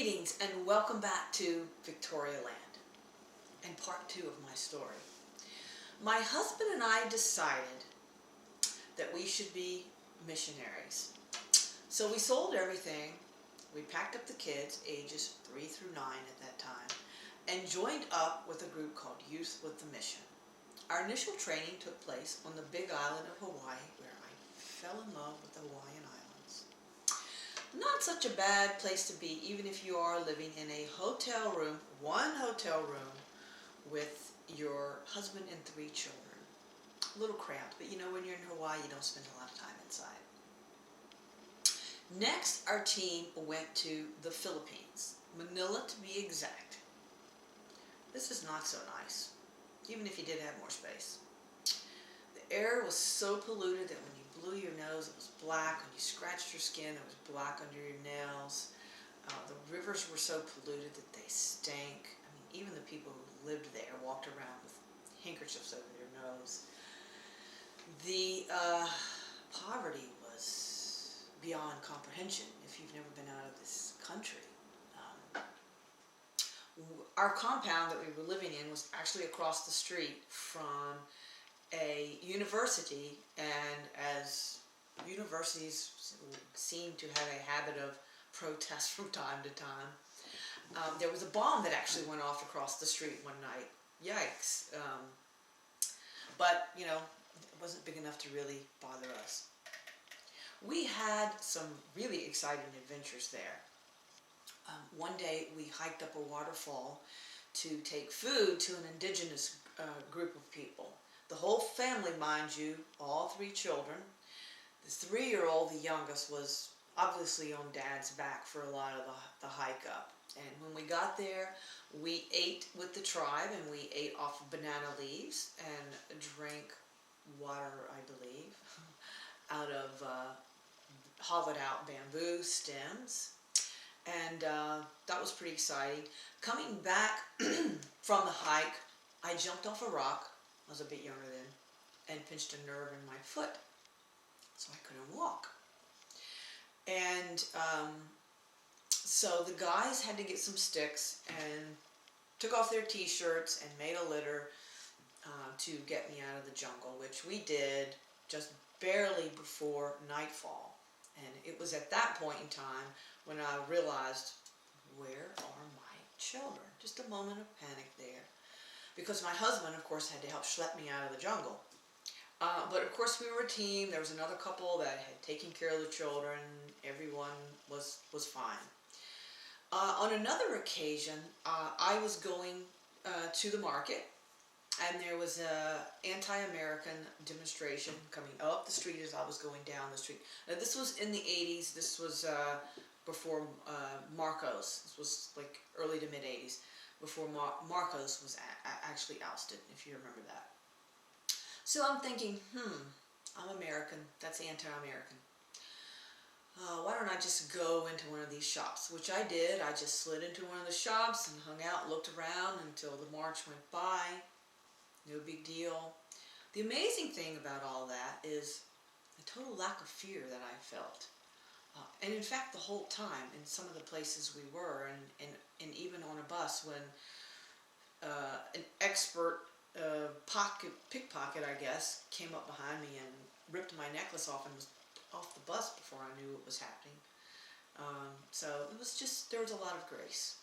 Greetings and welcome back to Victoria Land and part 2 of my story. My husband and I decided that we should be missionaries. So we sold everything, we packed up the kids, ages 3 through 9 at that time, and joined up with a group called Youth with the Mission. Our initial training took place on the big island of Hawaii, where I fell in love with the Hawaiian Islands. Not such a bad place to be, even if you are living in a hotel room, one hotel room, with your husband and 3 children. A little cramped, but you know, when you're in Hawaii, you don't spend a lot of time inside. Next, our team went to the Philippines, Manila to be exact. This is not so nice, even if you did have more space. The air was so polluted that when you blew your nose, it was black. When you scratched your skin, it was black under your nails. The rivers were so polluted that they stank. I mean, even the people who lived there walked around with handkerchiefs over their nose. The poverty was beyond comprehension if you've never been out of this country. Our compound that we were living in was actually across the street from a university, and as universities seem to have a habit of protest from time to time, there was a bomb that actually went off across the street one night. Yikes. But, you know, it wasn't big enough to really bother us. We had some really exciting adventures there. One day we hiked up a waterfall to take food to an indigenous group of people. The whole family, mind you, all 3 children. The 3-year-old, the youngest, was obviously on Dad's back for a lot of the hike up. And when we got there, we ate with the tribe, and we ate off of banana leaves and drank water, I believe, out of hollowed out bamboo stems. And that was pretty exciting. Coming back from the hike, I jumped off a rock. I was a bit younger then, and pinched a nerve in my foot, so I couldn't walk. And so the guys had to get some sticks and took off their t-shirts and made a litter to get me out of the jungle, which we did just barely before nightfall. And it was at that point in time when I realized, where are my children? Just a moment of panic there. Because my husband, of course, had to help schlep me out of the jungle. But of course we were a team. There was another couple that had taken care of the children. Everyone was fine. On another occasion, I was going to the market, and there was an anti-American demonstration coming up the street as I was going down the street. Now, this was in the 80s. This was before Marcos. This was like early to mid-80s. Before Marcos was actually ousted, if you remember that. So I'm thinking, I'm American, that's anti-American. Why don't I just go into one of these shops? Which I did. I just slid into one of the shops and hung out, looked around until the march went by. No big deal. The amazing thing about all that is the total lack of fear that I felt. And in fact, the whole time, in some of the places we were, and even on a bus, when an expert pickpocket, I guess, came up behind me and ripped my necklace off and was off the bus before I knew what was happening. So it was just, there was a lot of grace,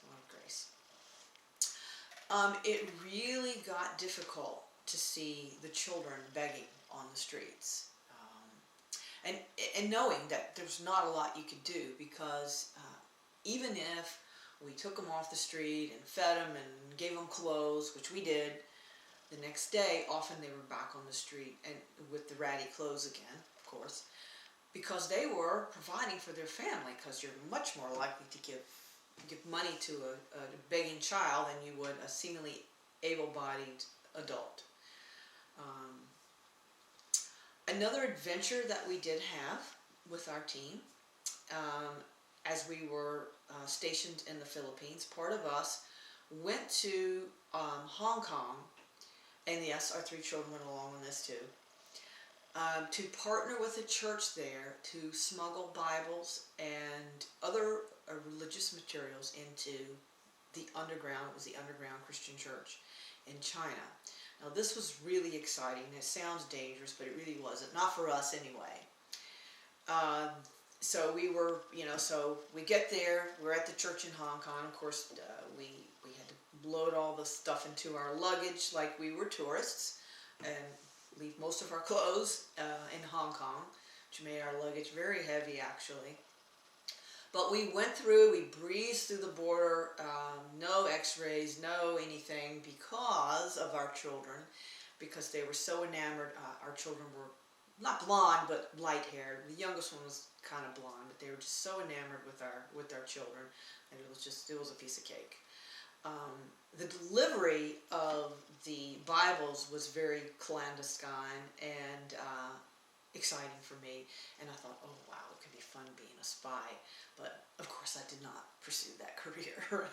It really got difficult to see the children begging on the streets. And knowing that there's not a lot you could do, because even if we took them off the street and fed them and gave them clothes, which we did, the next day often they were back on the street and with the ratty clothes again, of course, because they were providing for their family, because you're much more likely to give money to a begging child than you would a seemingly able-bodied adult. Another adventure that we did have with our team, as we were stationed in the Philippines, part of us went to Hong Kong, and yes, our 3 children went along on this too, to partner with a church there to smuggle Bibles and other religious materials into the underground. It was the underground Christian church in China. Now this was really exciting. It sounds dangerous, but it really wasn't. Not for us anyway. So we were, so we get there. We're at the church in Hong Kong. Of course, we had to load all the stuff into our luggage like we were tourists, and leave most of our clothes in Hong Kong, which made our luggage very heavy actually. But we went through, we breezed through the border, no x-rays, no anything, because of our children, because they were so enamored. Our children were not blonde, but light haired. The youngest one was kind of blonde, but they were just so enamored with our children, and it was a piece of cake. The delivery of the Bibles was very clandestine and exciting for me, and I thought, oh wow, it could be fun being a spy. But of course, I did not pursue that career.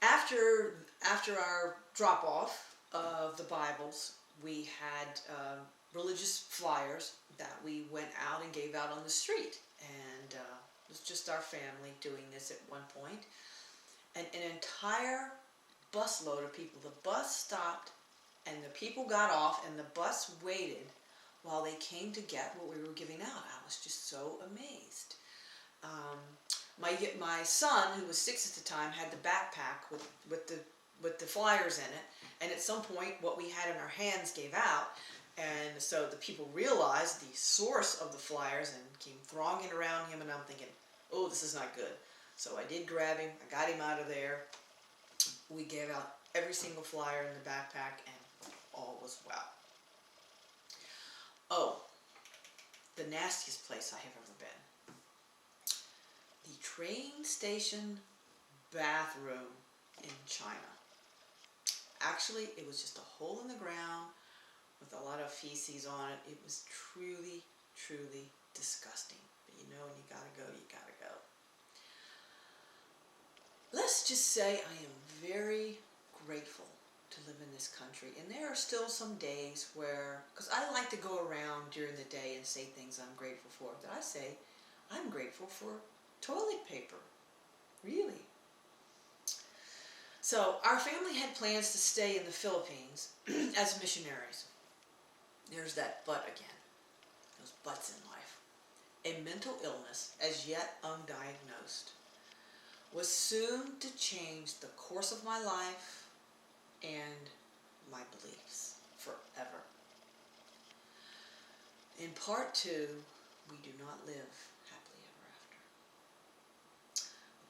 After our drop-off of the Bibles, we had religious flyers that we went out and gave out on the street, and it was just our family doing this at one point. And an entire busload of people. The bus stopped, and the people got off, and the bus waited while they came to get what we were giving out. I was just so amazed. My son, who was 6 at the time, had the backpack with the flyers in it, and at some point what we had in our hands gave out, and so the people realized the source of the flyers and came thronging around him, and I'm thinking, oh, this is not good. So I did grab him, I got him out of there. We gave out every single flyer in the backpack, and all was well. Oh, the nastiest place I have ever been. The train station bathroom in China. Actually, it was just a hole in the ground with a lot of feces on it. It was truly, truly disgusting. But when you gotta go, you gotta go. Let's just say I am very grateful to live in this country, and there are still some days where, because I like to go around during the day and say things I'm grateful for, that I say I'm grateful for toilet paper, really. So our family had plans to stay in the Philippines as missionaries. There's that but again, those buts in life. A mental illness, as yet undiagnosed, was soon to change the course of my life and my beliefs forever. In part 2, we do not live happily ever after.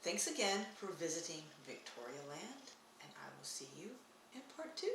Thanks again for visiting Victoria Land, and I will see you in part 2.